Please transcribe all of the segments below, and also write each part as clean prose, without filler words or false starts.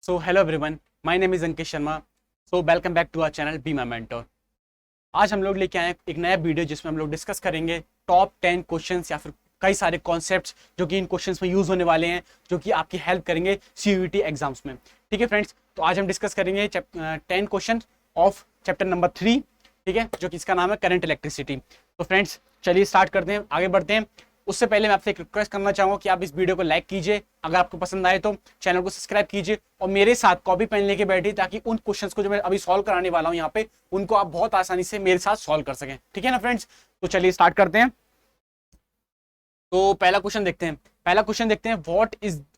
So hello everyone, my name is Ankit Sharma. So welcome back to our channel Be My Mentor. आज हम लोग लेके आए एक नया वीडियो जिसमें हम लोग डिस्कस करेंगे टॉप 10 क्वेश्चंस या फिर कई सारे कॉन्सेप्ट्स जो कि इन क्वेश्चंस में यूज होने वाले हैं, जो कि आपकी हेल्प करेंगे सीयूईटी एग्जाम्स में. ठीक है फ्रेंड्स, तो आज हम डिस्कस करेंगे 10 क्वेश्चन ऑफ चैप्टर नंबर 3. ठीक है, जो कि इसका नाम है करंट इलेक्ट्रिसिटी. तो फ्रेंड्स चलिए स्टार्ट करते हैं, आगे बढ़ते हैं. उससे पहले मैं आपसे एक रिक्वेस्ट करना चाहूंगा कि आप इस वीडियो को लाइक कीजिए, अगर आपको पसंद आए तो चैनल को सब्सक्राइब कीजिए और मेरे साथ कॉपी पेन लेके बैठिए, ताकि उन क्वेश्चंस को जो मैं अभी सॉल्व कराने वाला हूं यहाँ पे, उनको आप बहुत आसानी से मेरे साथ सॉल्व कर सकें. ठीक है ना फ्रेंड्स, तो चलिए स्टार्ट करते हैं. तो पहला क्वेश्चन देखते हैं.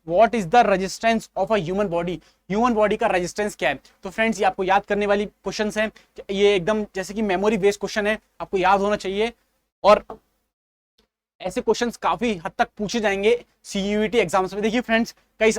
What is the resistance of a human body. Human body का रेजिस्टेंस क्या है? तो फ्रेंड्स ये आपको याद करने वाली क्वेश्चंस हैं. ये एकदम जैसे कि मेमोरी बेस्ड क्वेश्चन है, आपको याद होना चाहिए. और ऐसे क्वेश्चंस काफी हद तक पूछे जाएंगे सीयूईटी एग्जाम्स में. देखिए फ्रेंड्स,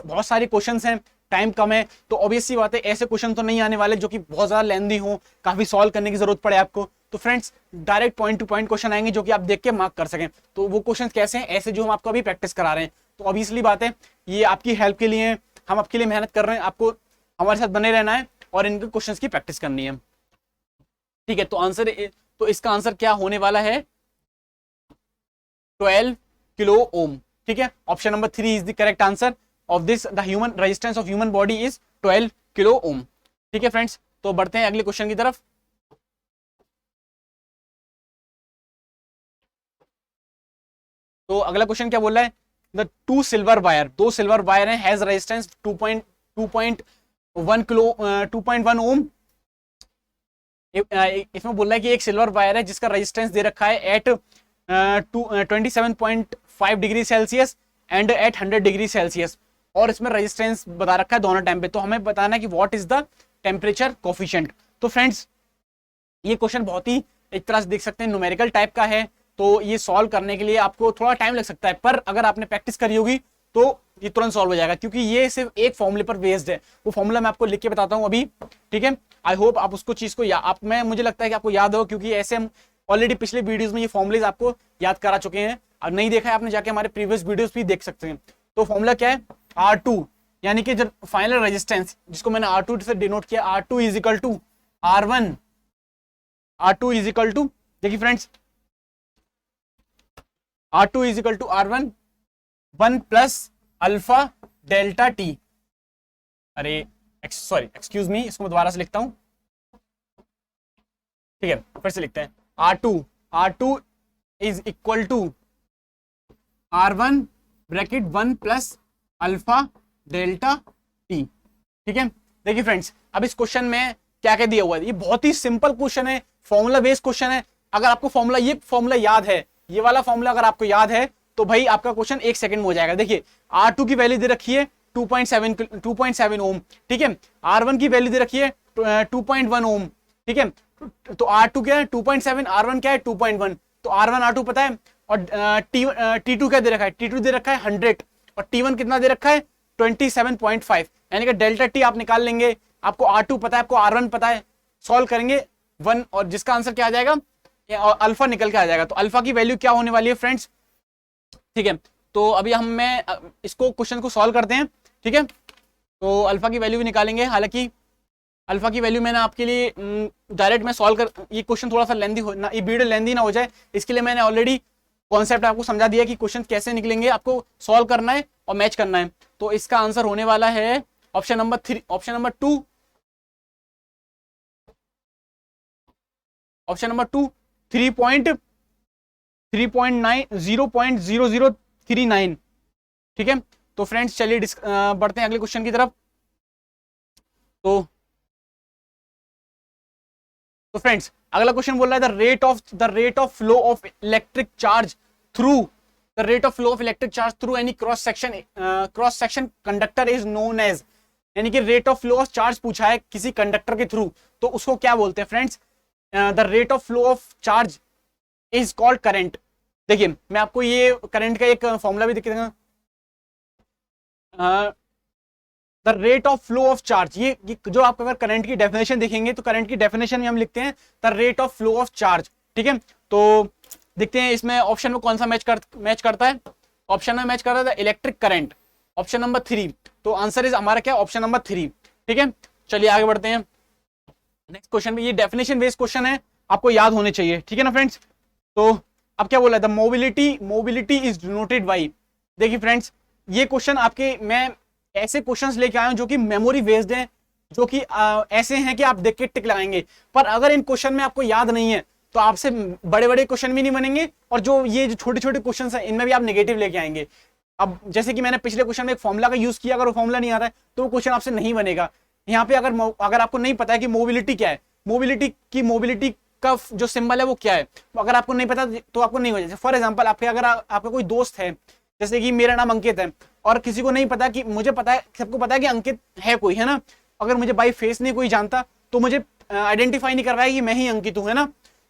बहुत सारे क्वेश्चंस हैं, टाइम कम है, तो ऑब्वियस सी बात है ऐसे क्वेश्चन तो नहीं आने वाले जो कि बहुत ज्यादा लेंथी हो, काफी सॉल्व करने की जरूरत पड़े आपको. तो friends direct point two point question आएंगे जो कि आप देख के मार्क कर सकें. तो वो क्वेश्चन कैसे हैं? ऐसे जो हम आपको अभी प्रैक्टिस करा रहे हैं. तो ऑब्वियसली बात है ये आपकी हेल्प के लिए, हम आपके लिए मेहनत कर रहे हैं, आपको हमारे साथ बने रहना है और इनके क्वेश्चन की प्रैक्टिस करनी है. ठीक है, तो इसका आंसर क्या होने वाला है? 12 किलो ओम. ठीक है, option number 3 is the correct answer of this. The human resistance of human body is 12 kilo ohm. ठीक है फ्रेंड्स, तो बढ़ते हैं अगले क्वेश्चन की तरफ. तो अगला क्वेश्चन क्या बोल रहा है? द दो सिल्वर वायर है, हैज रेजिस्टेंस 2.1 किलो 2.1 ओम. इसमें बोल रहा है कि एक सिल्वर वायर है जिसका रेजिस्टेंस दे रखा है at 27.5 degree Celsius and at 100 degree Celsius, और इसमें रेजिस्टेंस बता रखा है दोनों टाइम पे. तो हमें बताना है कि what is the temperature coefficient. तो फ्रेंड्स ये क्वेश्चन बहुत ही एक तरह से देख सकते हैं न्यूमेरिकल टाइप का है, तो ये सॉल्व करने के लिए आपको थोड़ा टाइम लग सकता है, पर अगर आपने प्रैक्टिस करी होगी तो ये तुरंत सॉल्व हो जाएगा, क्योंकि ये सिर्फ एक फॉर्मूले पर बेस्ड है. वो फॉर्मूला मैं आपको लिख के बताता हूँ अभी. ठीक है, आई होप आप उसको चीज को मुझे लगता है कि आपको याद हो, क्योंकि ऐसे हम ऑलरेडी पिछले वीडियोस में ये फॉर्मुलेज आपको याद करा चुके हैं. और नहीं देखा है आपने, जाके हमारे प्रीवियस वीडियोस भी देख सकते हैं. तो फॉर्मूला क्या है? R2, यानी कि जब फाइनल रेजिस्टेंस जिसको मैंने R2 से डिनोट किया, R2 is equal to R1. R2 is equal to, देखिए friends, R2 is equal to R1 1 plus alpha delta T. अरे सॉरी, एक्सक्यूज मी, इसको मैं दोबारा से लिखता हूं. ठीक है, फिर से लिखते हैं. R2 is equal to R1 bracket 1 plus alpha delta T. ठीक है, देखिए फ्रेंड्स, अब इस क्वेश्चन में क्या क्या दिया हुआ है? ये बहुत ही सिंपल क्वेश्चन है, फॉर्मूला बेस्ड क्वेश्चन है. अगर आपको ये फॉर्मूला याद है, ये वाला फॉर्मूला अगर आपको याद है, तो भाई आपका क्वेश्चन 1 सेकंड में हो जाएगा. देखिए R2 की वैल्यू दे रखी है 2.7 ओम. ठीक है, R1 की वैल्यू दे रखी है 2.1 ओम. ठीक है, तो R2 क्या है? 2.7, R1 क्या है? 2.1. तो R1 R2 पता है, और T2 क्या दे रखा है? T2 दे रखा है 100, और T1 कितना दे रखा है? 27.5. यानी कि डेल्टा टी आप निकाल लेंगे. आपको R2 पता है, आपको R1 पता है, सॉल्व करेंगे 1, और जिसका आंसर क्या आ जाएगा? अल्फा निकल के आ जाएगा. तो अल्फा की वैल्यू क्या होने वाली है फ्रेंड्स? ठीक है, तो अभी मैं इसको क्वेश्चन को सॉल्व करते हैं. ठीक है, तो अल्फा की वैल्यू भी निकालेंगे. हालांकि अल्फा की वैल्यू मैंने आपके लिए डायरेक्ट मैं सॉल्व कर, ये क्वेश्चन थोड़ा सा लेंदी हो ना, ये वीडियो लेंदी ना हो जाए, इसके लिए मैंने ऑलरेडी कॉन्सेप्ट आपको समझा दिया कि क्वेश्चन कैसे निकलेंगे, आपको सॉल्व करना है और मैच करना है. तो इसका आंसर होने वाला है ऑप्शन नंबर 2. Option number 2 0.0039. ठीक है, तो फ्रेंड्स चलिए बढ़ते हैं अगले क्वेश्चन की तरफ. तो फ्रेंड्स अगला क्वेश्चन बोल रहा है the rate of flow of electric charge through any cross section conductor is known as. यानी कि rate of flow of charge पूछा है किसी कंडक्टर के थ्रू, तो उसको क्या बोलते हैं friends? The rate of flow of charge is called current. देखिए मैं आपको ये करंट का एक फॉर्मूला भी दिख देगा. The rate of flow of charge, ये जो आप अगर करंट की डेफिनेशन देखेंगे, तो करंट की डेफिनेशन में हम लिखते हैं the rate of flow of charge. ठीक है, तो देखते हैं इसमें ऑप्शन में कौन सा मैच करता है. ऑप्शन में मैच कर रहा था इलेक्ट्रिक करंट. ऑप्शन नंबर 3 तो आंसर इज हमारा क्या, ऑप्शन नंबर 3। ठीक है, चलिए आगे बढ़ते हैं नेक्स्ट क्वेश्चन में। ये डेफिनेशन बेस्ड क्वेश्चन है, आपको याद होने चाहिए। ठीक है ना फ्रेंड्स। तो अब क्या बोला था, मोबिलिटी इज डिनोटेड बाई। देखिए फ्रेंड्स, ये क्वेश्चन आपके, मैं ऐसे क्वेश्चंस लेके आया हूं जो कि मेमोरी बेस्ड हैं, जो कि ऐसे हैं कि आप देख के टिक लगाएंगे। पर अगर इन क्वेश्चन में आपको याद नहीं है तो आपसे बड़े बड़े क्वेश्चन भी नहीं बनेंगे, और जो ये जो छोटे छोटे क्वेश्चन हैं इनमें भी आप नेगेटिव लेके आएंगे। अब जैसे कि मैंने पिछले क्वेश्चन में एक फॉर्मूला का यूज किया, अगर वो फॉर्मूला नहीं आ रहा है तो वो क्वेश्चन आपसे नहीं बनेगा। यहाँ पे अगर आपको नहीं पता है कि मोबिलिटी क्या है, मोबिलिटी का जो सिंबल है वो क्या है, अगर आपको नहीं पता तो आपको नहीं हो जाए। फॉर एग्जाम्पल, आपका कोई दोस्त है, जैसे कि मेरा नाम अंकित है, और किसी को नहीं पता, कि मुझे पता है, सबको पता है कि अंकित है कोई, है ना। अगर मुझे बाई फेस नहीं कोई जानता तो मुझे आइडेंटिफाई नहीं कर रहा है कि मैं ही अंकित हूं, है ना।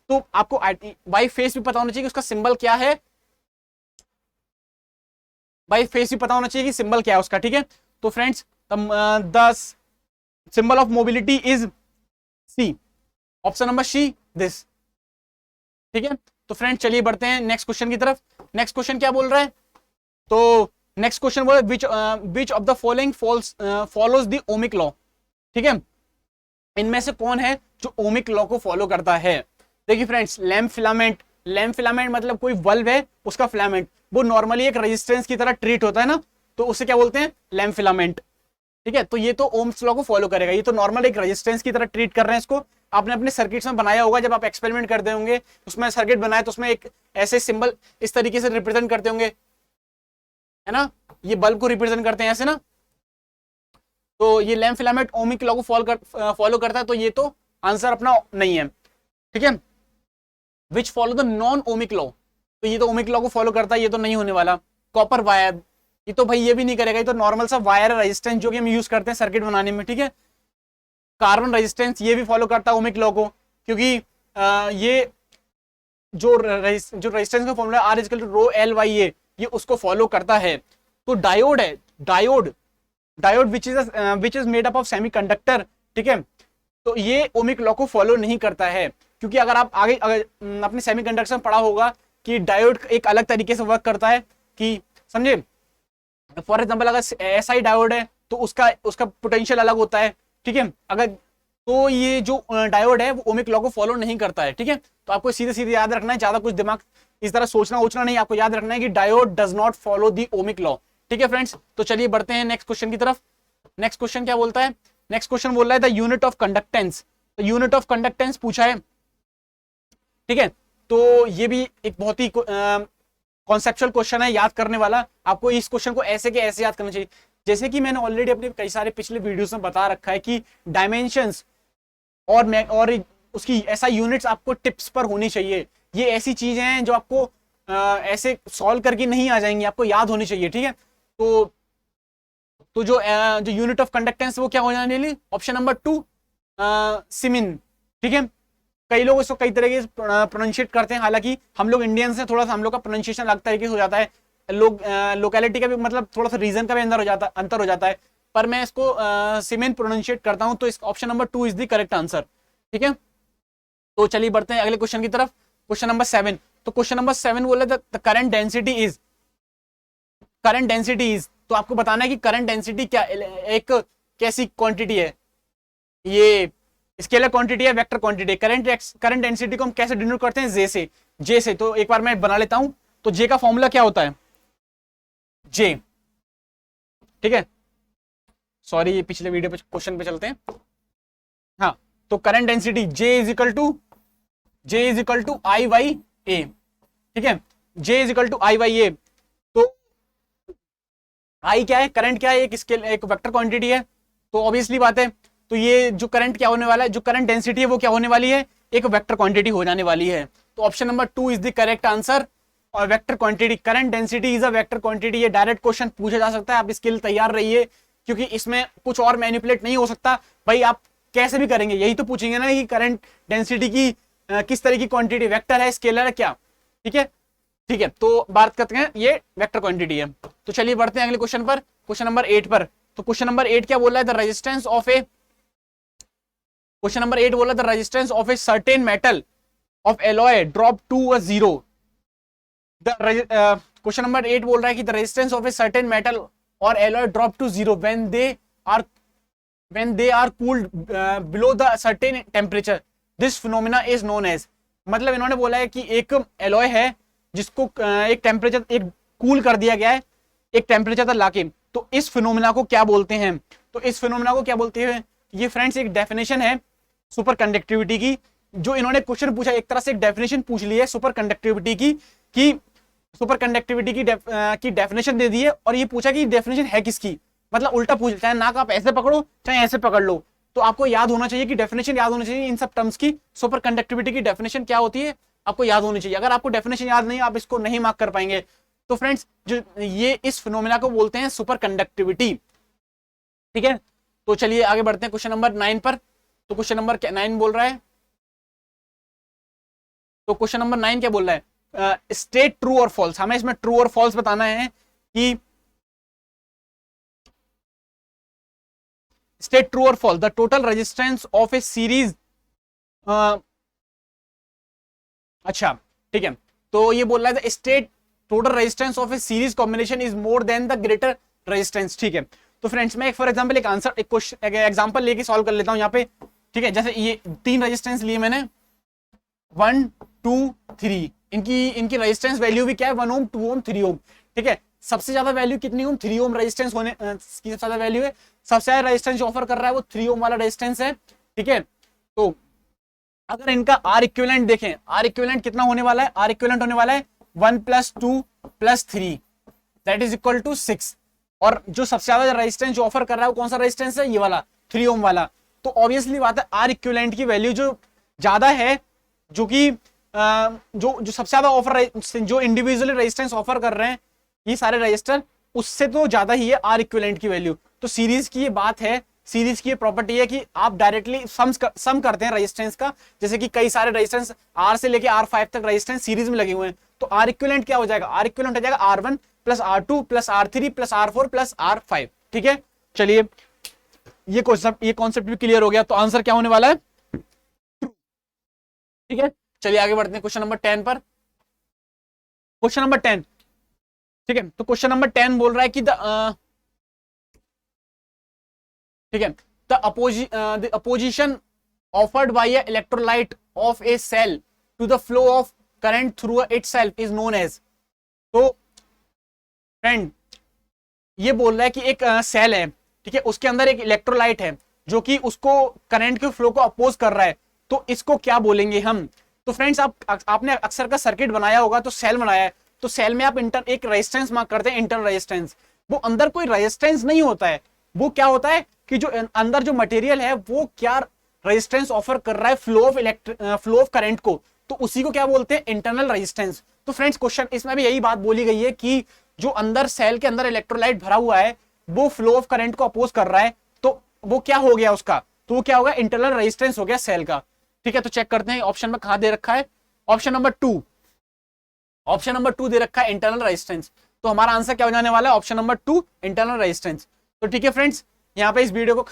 तो आपको बाई फेस भी पता होना चाहिए कि उसका सिंबल क्या है, बाई फेस भी पता होना चाहिए कि सिंबल क्या है उसका। ठीक है, तो friends the symbol of mobility is C, option number C, this. ठीक है, तो फ्रेंड्स चलिए बढ़ते हैं नेक्स्ट क्वेश्चन की तरफ। नेक्स्ट क्वेश्चन क्या बोल रहा है, तो नेक्स्ट क्वेश्चन बोल रहा है which of the following follows the ohmic law. ठीक है, इनमें से कौन है जो ओमिक लॉ को फॉलो करता है। देखिए फ्रेंड्स, लैम्प फिलामेंट मतलब कोई बल्ब है उसका फिलामेंट, वो नॉर्मली एक रेजिस्टेंस की तरह ट्रीट होता है ना, तो उसे क्या बोलते हैं, लैम्प फिलामेंट। ठीक है, तो ये तो ओम्स लॉ को फॉलो करेगा, ये तो नॉर्मल एक रेजिस्टेंस की तरह ट्रीट कर रहे हैं इसको। आपने अपने सर्किट्स में बनाया होगा, जब आप एक्सपेरिमेंट करते होंगे, उसमें सर्किट बनाए तो उसमें एक ऐसे सिंबल इस तरीके से रिप्रेजेंट करते होंगे, है ना, ये बल्ब को रिप्रेजेंट करते हैं ऐसे ना। तो ये लैम्प फिलामेंट ओमिक लॉ को फॉलो करता है, तो ये तो आंसर अपना नहीं है। ठीक है, which follow the non ohmic law, तो ये तो ओमिक लॉ को फॉलो करता है, ये तो नहीं होने वाला। कॉपर वायर, ये तो भाई ये भी नहीं करेगा, ये तो नॉर्मल सा वायर है, रेजिस्टेंस जो कि हम यूज करते हैं सर्किट बनाने में। ठीक है, कार्बन रेजिस्टेंस ये भी फॉलो करता है ओमिक लॉ को, क्योंकि ये जो रेजिस्टेंस का formula R equal to rho L by A, ये उसको फॉलो करता है। तो डायोड है, diode which is made up of semiconductor. ठीक है, तो ये ओमिक लॉ को फॉलो नहीं करता है, क्योंकि अगर आप आगे अपने सेमीकंडक्टर में पढ़ा होगा कि डायोड एक अलग तरीके से वर्क करता है, कि समझे, फॉर एग्जांपल अगर एसआई डायोड है तो उसका पोटेंशियल अलग होता है। ठीक है, अगर तो ये जो डायोड है वो ओमिक लॉ को फॉलो नहीं करता है। ठीक है, तो आपको सीधे सीधे याद रखना है, ज्यादा कुछ दिमाग इस तरह सोचना नहीं, आपको याद रखना है कि diode does not follow the ohmic law. ठीक है फ्रेंड्स, तो चलिए बढ़ते हैं नेक्स्ट क्वेश्चन की तरफ। नेक्स्ट क्वेश्चन क्या बोलता है, नेक्स्ट क्वेश्चन बोल रहा है द यूनिट ऑफ कंडक्टेंस। तो यूनिट ऑफ कंडक्टेंस पूछा है। ठीक है, तो ये भी एक बहुत ही कॉन्सेप्चुअल क्वेश्चन है, याद करने वाला। आपको इस क्वेश्चन को ऐसे के ऐसे याद करना चाहिए, जैसे कि मैंने ऑलरेडी अपने कई सारे पिछले वीडियोस में बता रखा है कि डायमेंशंस और उसकी ऐसा यूनिट्स आपको टिप्स पर होनी चाहिए। ये ऐसी चीजें हैं जो आपको ऐसे सॉल्व करके नहीं आ जाएंगी, आपको याद होनी चाहिए। ठीक है, तो जो यूनिट ऑफ कंडक्टेंस वो क्या हो जाने वाली, ऑप्शन नंबर 2 सिमिन। ठीक है, कई लोग इसको कई तरीके से प्रोनाउंशिएट करते हैं, हालांकि हम लोग इंडियंस हैं, थोड़ा सा हम लोग का प्रोनाउंसिएशन अलग तरीके से हो जाता है, लोकेलिटी का भी मतलब थोड़ा सा रीजन का भी अंतर हो जाता है, पर मैं इसको सिमिन प्रोनाउंशिएट करता हूं, तो इस option number 2 is the correct answer. ठीक है, तो चलिए बढ़ते हैं अगले क्वेश्चन की तरफ, क्वेश्चन नंबर 7। तो क्वेश्चन नंबर 7 बोले द करंट डेंसिटी इज, तो आपको बताना है कि करंट डेंसिटी क्या एक कैसी क्वांटिटी है, ये स्केलर क्वांटिटी है, वेक्टर क्वांटिटी। करंट डेंसिटी को हम कैसे डिनोट करते हैं, जे से। तो एक बार मैं बना लेता हूं, तो जे का फॉर्मूला क्या होता है, जे। ठीक है, सॉरी ये पिछले वीडियो पे क्वेश्चन पे चलते हैं। हाँ, तो current density J is equal to I by A. ठीक है, J is equal to I by A. तो आई क्या है, करंट क्या है, एक वेक्टर क्वांटिटी है, तो ऑब्वियसली बात है, तो ये जो करंट क्या होने वाला है, जो करंट डेंसिटी है वो क्या होने वाली है, एक वेक्टर क्वांटिटी हो जाने वाली है। तो option number 2 is the correct answer. और vector quantity, current density is a vector quantity, ये डायरेक्ट क्वेश्चन पूछा जा सकता है, आप इसके लिए तैयार रहिए, क्योंकि इसमें कुछ और मैनिपुलेट नहीं हो सकता। भाई आप कैसे भी करेंगे, यही तो पूछेंगे ना कि करंट डेंसिटी की किस तरह की क्वांटिटी, वेक्टर है, स्केलर है, क्या। ठीक है, तो बात करते हैं, ये वेक्टर क्वांटिटी है। तो चलिए बढ़ते हैं अगले क्वेश्चन पर, क्वेश्चन नंबर 8 पर। तो क्वेश्चन नंबर 8 क्या बोल रहा है, the resistance of a, question number 8 बोला the resistance of a certain metal of alloy drop to a zero. Question number 8 बोल रहा है कि the resistance of a certain metal or alloy drop to zero when they are cooled below the certain temperature. This phenomena is known as, मतलब इन्होंने बोला है कि एक एलॉय है जिसको एक टेम्परेचर एक कूल कर दिया गया है एक टेम्परेचर तक लाके, तो इस फिनोमिना को क्या बोलते हैं? तो इस फिनोमिना को क्या बोलते हैं? ये फ्रेंड्स एक डेफिनेशन है सुपर कंडक्टिविटी की, जो इन्होंने क्वेश्चन पूछा, एक तरह से एक डेफिनेशन पूछ ली है सुपर कंडक्टिविटी की, कि सुपर कंडक्टिविटी की डेफिनेशन दे दी है और ये पूछा कि डेफिनेशन है किसकी, मतलब उल्टा पूछ, चाहे नाक आप ऐसे पकड़ो चाहे ऐसे पकड़ लो, तो आपको याद होना चाहिए कि डेफिनेशन याद होनी चाहिए इन सब टर्म्स की। सुपर कंडक्टिविटी की डेफिनेशन क्या होती है आपको याद होनी चाहिए। अगर आपको डेफिनेशन याद नहीं, आप इसको नहीं मार्क कर पाएंगे। तो फ्रेंड्स जो ये इस फिनोमिना को बोलते हैं सुपर कंडक्टिविटी, ठीक है। तो चलिए आगे बढ़ते हैं क्वेश्चन नंबर 9 पर। तो क्वेश्चन नंबर 9 बोल रहा है, तो क्वेश्चन नंबर 9 क्या बोल रहा है? स्टेट ट्रू और फॉल्स। हमें इसमें ट्रू और फॉल्स बताना है कि स्टेट ट्रू और false the total resistance of a series. अच्छा ठीक है, तो ये बोल रहा है state total resistance of a series combination is more than the greater resistance, ठीक है। तो फ्रेंड्स मैं फॉर एग्जांपल एक आंसर एक क्वेश्चन एक एग्जांपल लेके सॉल्व कर लेता हूं यहाँ पे, ठीक है। जैसे ये 3 रेजिस्टेंस लिए मैंने 1 2 3, इनकी रेजिस्टेंस वैल्यू भी क्या है 1 ओम 2 ओम 3 ओम, ठीक है। सबसे ज्यादा वैल्यू कितनी ओम 3 ओम रेजिस्टेंस होने की सबसे ज्यादा वैल्यू है, सबसे ज्यादा रेजिस्टेंस जो ऑफर कर रहा है वो 3 ओम वाला रेजिस्टेंस है, ठीक है। तो अगर इनका आर इक्विवेलेंट देखें, आर इक्विवेलेंट कितना होने वाला है? आर इक्विवेलेंट होने वाला है 1 + 2 + 3 दैट इज इक्वल टू 6। और जो सबसे ज्यादा रेजिस्टेंस जो ऑफर कर रहा है वो कौन सा रेजिस्टेंस है? ये वाला 3 ओम वाला। तो ऑब्वियसली बात है आर इक्विवेलेंट की वैल्यू जो ज्यादा है, जो कि जो सबसे ज्यादा ऑफर जो इंडिविजुअली रेजिस्टेंस ऑफर कर रहे हैं ये सारे रजिस्टर, उससे तो ज्यादा ही है आर इक्विवेलेंट की वैल्यू। तो सीरीज की ये बात है, सीरीज की ये प्रॉपर्टी है कि आप डायरेक्टली सम करते हैं रेजिस्टेंस का, जैसे कि कई सारे रेजिस्टेंस आर से लेके R5 तक रेजिस्टेंस सीरीज में लगे हुए हैं। तो आर इक्विवेलेंट क्या हो जाएगा? आर इक्विवेलेंट हो जाएगा R1 + R2 + R3 + R4 + R5, ठीक है। चलिए ये कॉन्सेप्ट भी क्लियर हो गया। तो आंसर क्या होने वाला है? ठीक है, चलिए आगे बढ़ते हैं क्वेश्चन नंबर 10 पर। क्वेश्चन नंबर 10, ठीक है। तो क्वेश्चन नंबर 10 बोल रहा है कि ठीक है, the opposition offered by a electrolyte of a cell to the flow of current through itself is known as. तो फ्रेंड ये बोल रहा है कि एक सेल है, ठीक है, उसके अंदर एक इलेक्ट्रोलाइट है जो कि उसको करंट के फ्लो को अपोज कर रहा है, तो इसको क्या बोलेंगे हम? तो फ्रेंड्स आपने अक्सर का सर्किट बनाया होगा, तो सेल बनाया है, तो सेल में आप एक रेजिस्टेंस मार्क करते हैं, इंटरनल रेजिस्टेंस। वो अंदर कोई रेजिस्टेंस नहीं होता है, वो क्या होता है कि जो अंदर जो मटेरियल है वो क्या रेजिस्टेंस ऑफर कर रहा है फ्लो ऑफ करंट को, तो उसी को क्या बोलते हैं? Internal resistance. तो फ्रेंड्स क्वेश्चन इसमें भी यही बात बोली गई है कि जो अंदर सेल के अंदर इलेक्ट्रोलाइट भरा हुआ है वो फ्लो ऑफ करंट को अपोज कर रहा है, तो वो क्या हो गया उसका? तो वो क्या होगा? इंटरनल रेजिस्टेंस हो गया सेल का, ठीक है। तो चेक करते हैं ऑप्शन में कहां दे रखा है। ऑप्शन नंबर 2, ऑप्शन नंबर 2 दे रखा है इंटरनल रेजिस्टेंस। तो हमारा आंसर क्या हो जाने वाला है? Option number 2 internal resistance. तो ठीक है फ्रेंड्स, यहाँ पे इस वीडियो को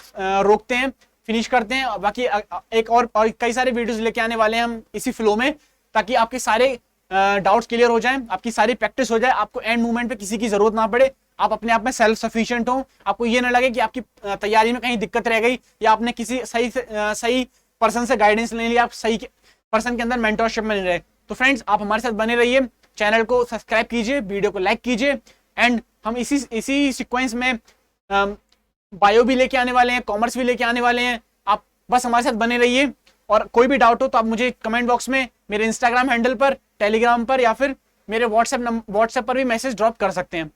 रोकते हैं, फिनिश करते हैं। बाकी एक और कई सारे वीडियोस लेके आने वाले हैं हम इसी फ्लो में, ताकि आपके सारे डाउट्स क्लियर हो जाएं, आपकी सारी प्रैक्टिस हो जाए, आपको एंड मूवमेंट पे किसी की जरूरत ना पड़े, आप अपने आप में सेल्फ सफिशिएंट हो, आपको ये ना लगे कि आपकी तैयारी में कहीं दिक्कत रह गई या आपने किसी सही पर्सन से गाइडेंस नहीं लिया, आप सही पर्सन के अंदर मेंटरशिप में नहीं रहे। तो फ्रेंड्स आप हमारे साथ बने रहिए, चैनल को सब्सक्राइब कीजिए, वीडियो को लाइक कीजिए, एंड हम इसी सीक्वेंस में बायो भी लेके आने वाले हैं, कॉमर्स भी लेके आने वाले हैं। आप बस हमारे साथ बने रहिए, और कोई भी डाउट हो तो आप मुझे कमेंट बॉक्स में मेरे इंस्टाग्राम हैंडल पर, टेलीग्राम पर या फिर मेरे व्हाट्सएप पर भी मैसेज ड्रॉप कर सकते हैं।